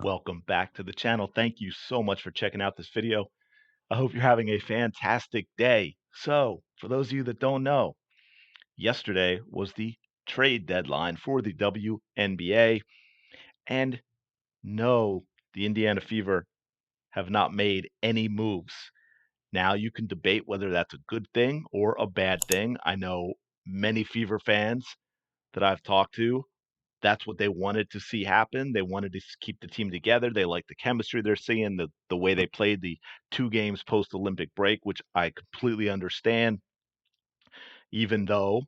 Welcome back to the channel. Thank you so much for checking out this video. I hope you're having a fantastic day. So, for those of you that don't know, yesterday was the trade deadline for the WNBA. And no, the Indiana Fever have not made any moves. Now, you can debate whether that's a good thing or a bad thing. I know many Fever fans that I've talked to, that's what they wanted to see happen. They wanted to keep the team together. They like the chemistry they're seeing, the way they played the 2 games post Olympic break, which I completely understand, even though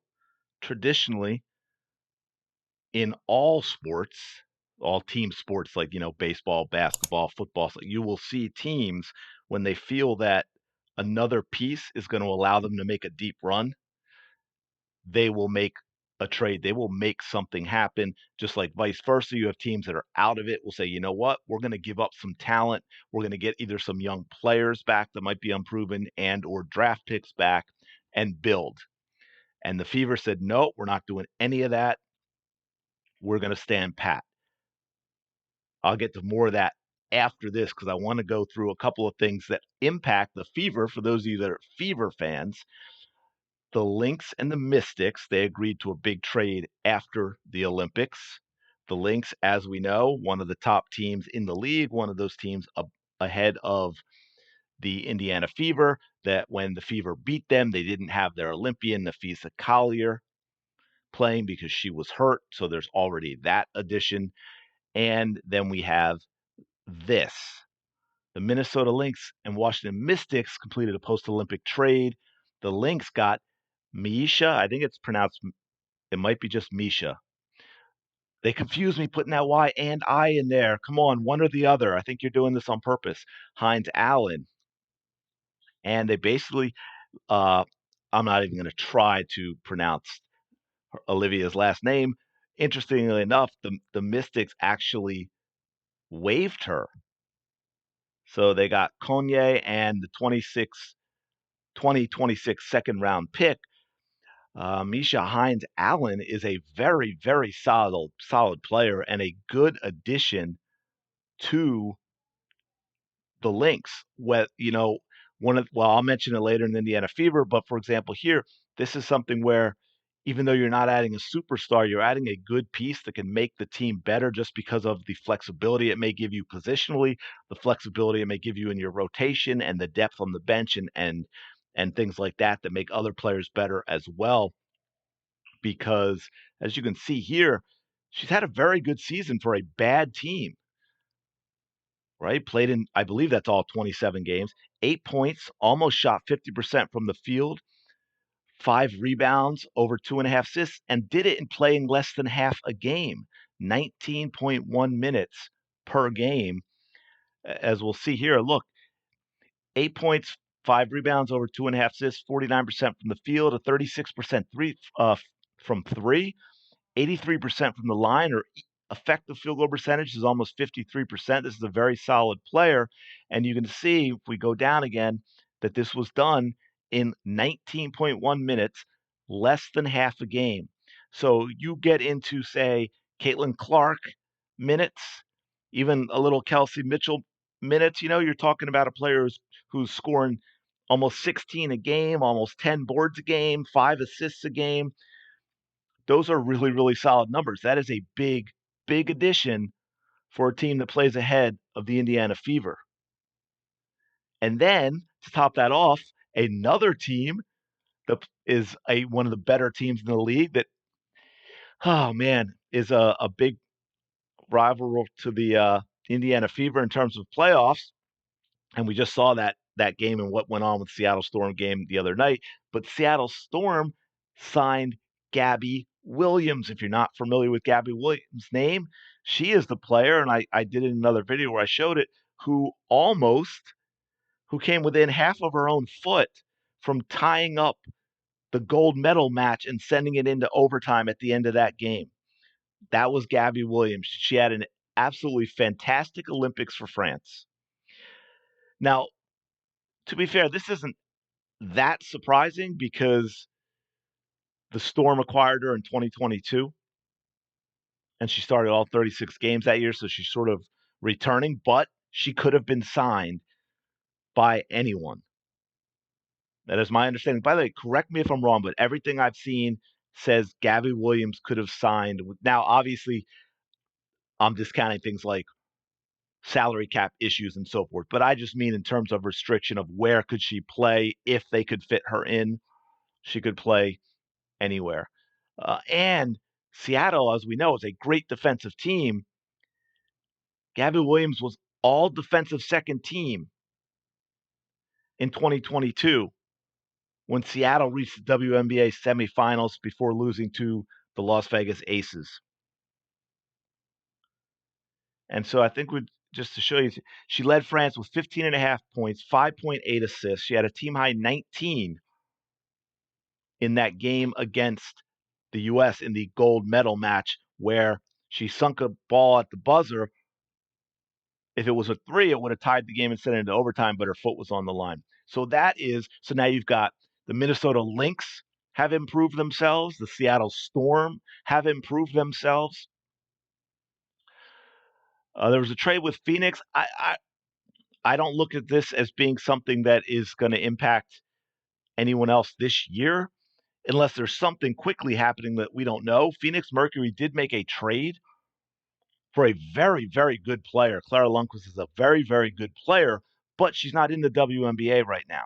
traditionally in all sports, all team sports like, baseball, basketball, football, so you will see teams when they feel that another piece is going to allow them to make a deep run, they will make a trade. They will make something happen. Just like vice versa, you have teams that are out of it will say, you know what, we're going to give up some talent. We're going to get either some young players back that might be unproven and or draft picks back and build. And the Fever said, no, we're not doing any of that. We're going to stand pat. I'll get to more of that after this because I want to go through a couple of things that impact the Fever for those of you that are Fever fans. The Lynx and the Mystics, they agreed to a big trade after the Olympics. The Lynx, as we know, one of the top teams in the league, one of those teams ahead of the Indiana Fever, that when the Fever beat them, they didn't have their Olympian, Nafisa Collier, playing because she was hurt. So there's already that addition. And then we have this. The Minnesota Lynx and Washington Mystics completed a post-Olympic trade. The Lynx got Misha, I think it's pronounced, it might be just Misha. They confuse me putting that Y and I in there. Come on, one or the other. I think you're doing this on purpose. Hines Allen. And they basically, uh, I'm not even going to try to pronounce Olivia's last name. Interestingly enough, the Mystics actually waived her. So they got Kanye and the 2026 second round pick. Misha Hines Allen is a very, very solid player and a good addition to the Lynx. I'll mention it later in Indiana Fever, but for example, here, this is something where even though you're not adding a superstar, you're adding a good piece that can make the team better just because of the flexibility it may give you positionally, the flexibility it may give you in your rotation, and the depth on the bench and things like that that make other players better as well. Because as you can see here, she's had a very good season for a bad team, right? Played in, I believe that's all 27 games, 8 points, almost shot 50% from the field, 5 rebounds, over 2.5 assists, and did it in playing less than half a game, 19.1 minutes per game. As we'll see here, look, 8 points, 5 rebounds, over 2.5 assists, 49% from the field, a 36% from three, 83% from the line, or effective field goal percentage is almost 53%. This is a very solid player. And you can see, if we go down again, that this was done in 19.1 minutes, less than half a game. So you get into, say, Caitlin Clark minutes, even a little Kelsey Mitchell minutes, you're talking about a player who's scoring almost 16 a game, almost 10 boards a game, 5 assists a game. Those are really, really solid numbers. That is a big, big addition for a team that plays ahead of the Indiana Fever. And then to top that off, another team that is one of the better teams in the league that, oh man, is a big rival to the Indiana Fever in terms of playoffs. And we just saw that game and what went on with Seattle Storm game the other night. But Seattle Storm signed Gabby Williams. If you're not familiar with Gabby Williams' name, she is the player, and I did it in another video where I showed it, who came within half of her own foot from tying up the gold medal match and sending it into overtime at the end of that game. That was Gabby Williams. She had an absolutely fantastic Olympics for France. Now, to be fair, this isn't that surprising because the Storm acquired her in 2022 and she started all 36 games that year. So she's sort of returning, but she could have been signed by anyone. That is my understanding. By the way, correct me if I'm wrong, but everything I've seen says Gabby Williams could have signed. Now, obviously, I'm discounting things like salary cap issues and so forth, but I just mean in terms of restriction of where could she play if they could fit her in. She could play anywhere. And Seattle, as we know, is a great defensive team. Gabby Williams was all defensive second team in 2022 when Seattle reached the WNBA semifinals before losing to the Las Vegas Aces. And so I think just to show you, she led France with 15.5 points, 5.8 assists. She had a team high 19 in that game against the U.S. in the gold medal match where she sunk a ball at the buzzer. If it was a three, it would have tied the game and sent it into overtime, but her foot was on the line. So now you've got the Minnesota Lynx have improved themselves. The Seattle Storm have improved themselves. There was a trade with Phoenix. I don't look at this as being something that is going to impact anyone else this year, unless there's something quickly happening that we don't know. Phoenix Mercury did make a trade for a very, very good player. Clara Lundquist is a very, very good player, but she's not in the WNBA right now.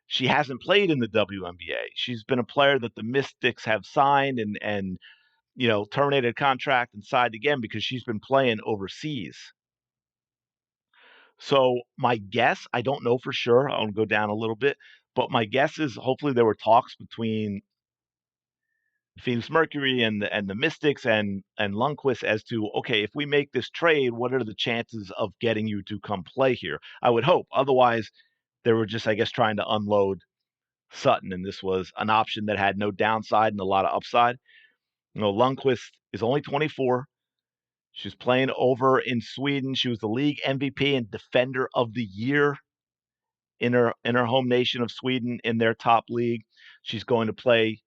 She hasn't played in the WNBA. She's been a player that the Mystics have signed and terminated a contract and signed again because she's been playing overseas. So my guess, I don't know for sure. I want to go down a little bit, but my guess is hopefully there were talks between Phoenix Mercury and the Mystics and Lundquist as to, okay, if we make this trade, what are the chances of getting you to come play here? I would hope. Otherwise, they were just, I guess, trying to unload Sutton, and this was an option that had no downside and a lot of upside. Lundquist is only 24. She's playing over in Sweden. She was the league MVP and defender of the year in her home nation of Sweden in their top league. She's going to play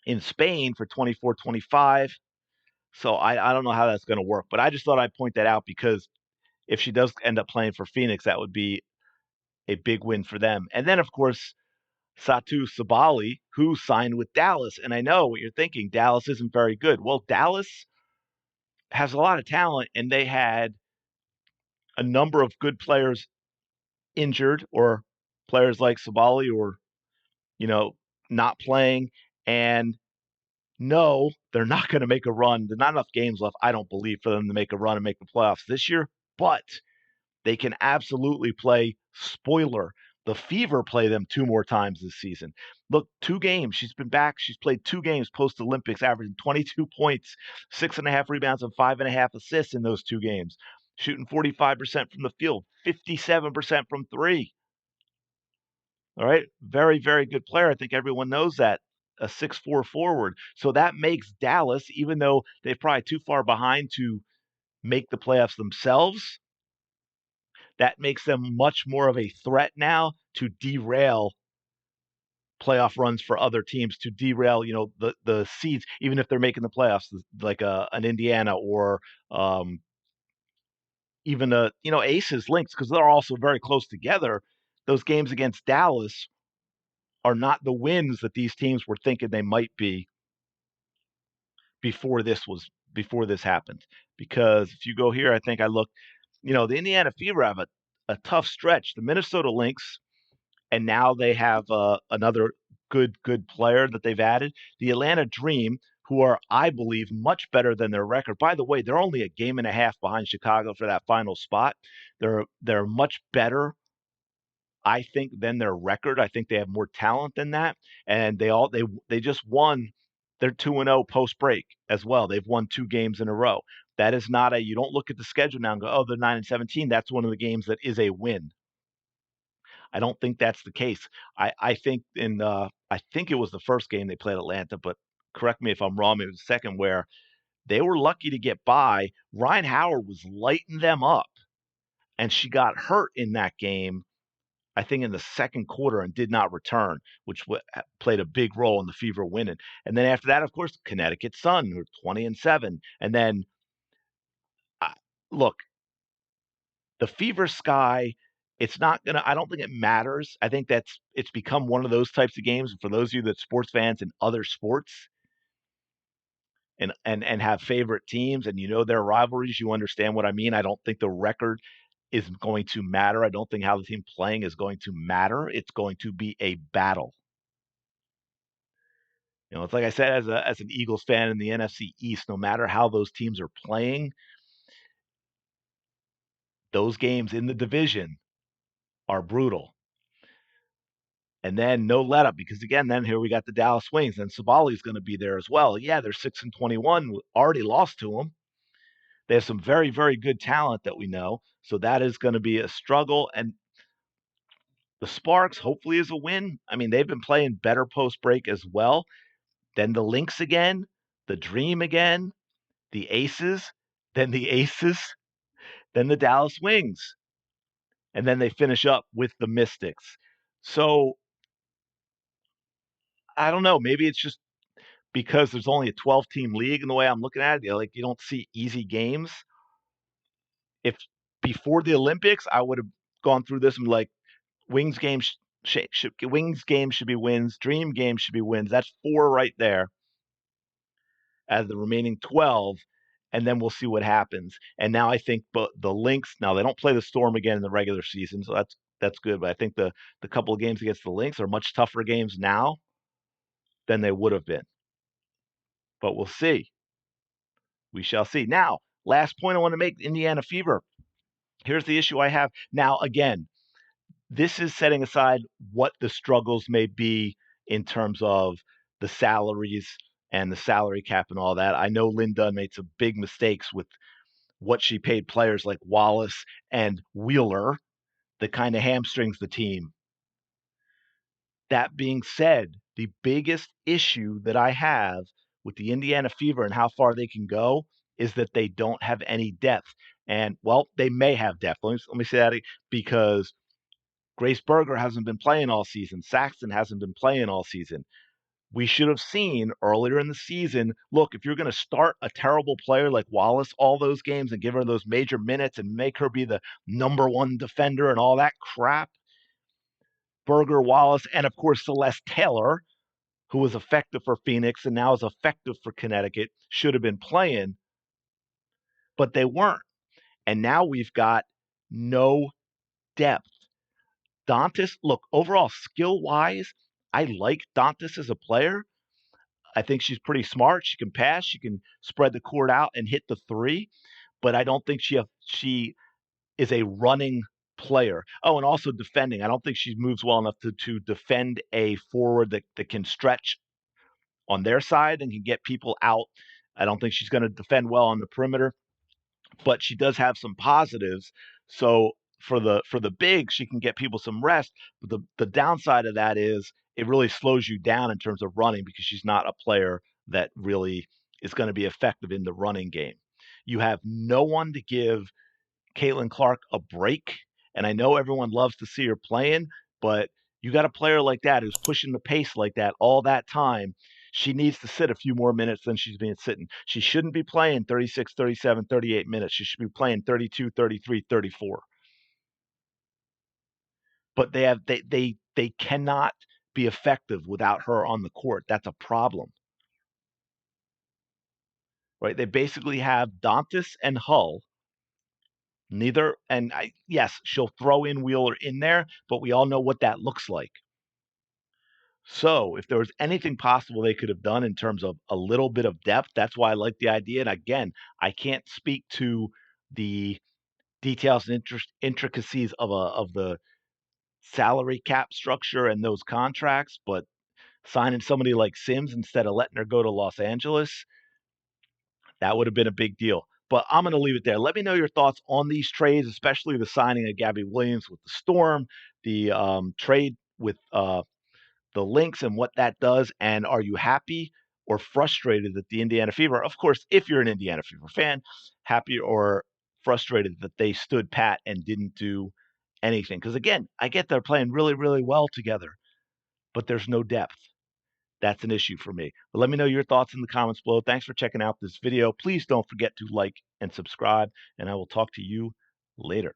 in Spain for 24-25. So I don't know how that's going to work, but I just thought I'd point that out because if she does end up playing for Phoenix, that would be a big win for them. And then, of course, Satu Sabali, who signed with Dallas. And I know what you're thinking, Dallas isn't very good. Well, Dallas has a lot of talent, and they had a number of good players injured or players like Sabali or, not playing. And no, they're not going to make a run. There's not enough games left, I don't believe, for them to make a run and make the playoffs this year. But they can absolutely play spoiler. The Fever play them 2 more times this season. Look, 2 games. She's been back. She's played 2 games post-Olympics, averaging 22 points, 6.5 rebounds, and 5.5 assists in those 2 games. Shooting 45% from the field, 57% from 3. All right. Very, very good player. I think everyone knows that. A 6'4" forward. So that makes Dallas, even though they're probably too far behind to make the playoffs themselves, that makes them much more of a threat now to derail playoff runs for other teams, to derail, the seeds, even if they're making the playoffs, like an Indiana or even Aces Lynx, because they're also very close together. Those games against Dallas are not the wins that these teams were thinking they might be before this happened. Because if you go here, I think I looked, the Indiana Fever have a tough stretch. The Minnesota Lynx, and now they have another good player that they've added. The Atlanta Dream, who are, I believe, much better than their record. By the way, they're only a game and a half behind Chicago for that final spot. They're much better, I think, than their record. I think they have more talent than that, and they just won. They're 2-0 post break as well. They've won 2 games in a row. That is not you don't look at the schedule now and go, oh, they're 9-17. That's one of the games that is a win. I don't think that's the case. I think I think it was the first game they played Atlanta, but correct me if I'm wrong. It was the second where they were lucky to get by. Ryan Howard was lighting them up, and she got hurt in that game, I think in the second quarter, and did not return, which played a big role in the Fever winning. And then after that, of course, Connecticut Sun, who are 20-7. And then, look, The Fever Sky, it's not gonna. I don't think it matters. I think it's become one of those types of games. For those of you that sports fans in other sports and have favorite teams and you know their rivalries, you understand what I mean. I don't think the record is going to matter. I don't think how the team playing is going to matter. It's going to be a battle. It's like I said, as an Eagles fan in the NFC East, no matter how those teams are playing, those games in the division are brutal. And then no let up because again, then here we got the Dallas Wings, and Sabali's going to be there as well. Yeah, they're 6-21, already lost to them. They have some very, very good talent that we know, so that is going to be a struggle. And the Sparks, hopefully, is a win. I mean, they've been playing better post break as well. Then the Lynx again, the Dream again, the Aces, then the Aces, then the Dallas Wings, and then they finish up with the Mystics. So I don't know. Maybe it's just because there's only a 12-team league in the way I'm looking at it. Like you don't see easy games. If before the Olympics, I would have gone through this and like Wings game Wings game should be wins. Dream game should be wins. That's 4 right there as the remaining 12, and then we'll see what happens. And now I think, but the Lynx now they don't play the Storm again in the regular season, so that's good. But I think the couple of games against the Lynx are much tougher games now than they would have been. But we'll see. We shall see. Now, last point I want to make: Indiana Fever. Here's the issue I have now. Again, this is setting aside what the struggles may be in terms of the salaries and the salary cap and all that. I know Lynn Dunn made some big mistakes with what she paid players like Wallace and Wheeler that kind of hamstrings the team. That being said, the biggest issue that I have with the Indiana Fever and how far they can go is that they don't have any depth. And, well, they may have depth. Let me say that because Grace Berger hasn't been playing all season. Saxton hasn't been playing all season. We should have seen earlier in the season, look, if you're going to start a terrible player like Wallace all those games and give her those major minutes and make her be the #1 defender and all that crap, Berger, Wallace, and of course Celeste Taylor, who was effective for Phoenix and now is effective for Connecticut, should have been playing, but they weren't. And now we've got no depth. Dantas, look, overall skill-wise, I like Dantas as a player. I think she's pretty smart. She can pass. She can spread the court out and hit the three, but I don't think she is a running player. Oh, and also defending. I don't think she moves well enough to defend a forward that can stretch on their side and can get people out. I don't think she's going to defend well on the perimeter, but she does have some positives. So for the big, she can get people some rest. But the downside of that is it really slows you down in terms of running because she's not a player that really is going to be effective in the running game. You have no one to give Caitlin Clark a break. And I know everyone loves to see her playing, but you got a player like that who's pushing the pace like that all that time. She needs to sit a few more minutes than she's been sitting. She shouldn't be playing 36, 37, 38 minutes. She should be playing 32, 33, 34. But they cannot be effective without her on the court. That's a problem. Right? They basically have Dantas and Hull. Neither, and yes, she'll throw in Wheeler in there, but we all know what that looks like. So, if there was anything possible they could have done in terms of a little bit of depth, that's why I like the idea. And again, I can't speak to the details and intricacies of the salary cap structure and those contracts, but signing somebody like Sims instead of letting her go to Los Angeles, that would have been a big deal. But I'm going to leave it there. Let me know your thoughts on these trades, especially the signing of Gabby Williams with the Storm, the trade with the Lynx and what that does. And are you happy or frustrated that the Indiana Fever, of course, if you're an Indiana Fever fan, happy or frustrated that they stood pat and didn't do anything? Because again, I get they're playing really, really well together, but there's no depth. That's an issue for me. But let me know your thoughts in the comments below. Thanks for checking out this video. Please don't forget to like and subscribe, and I will talk to you later.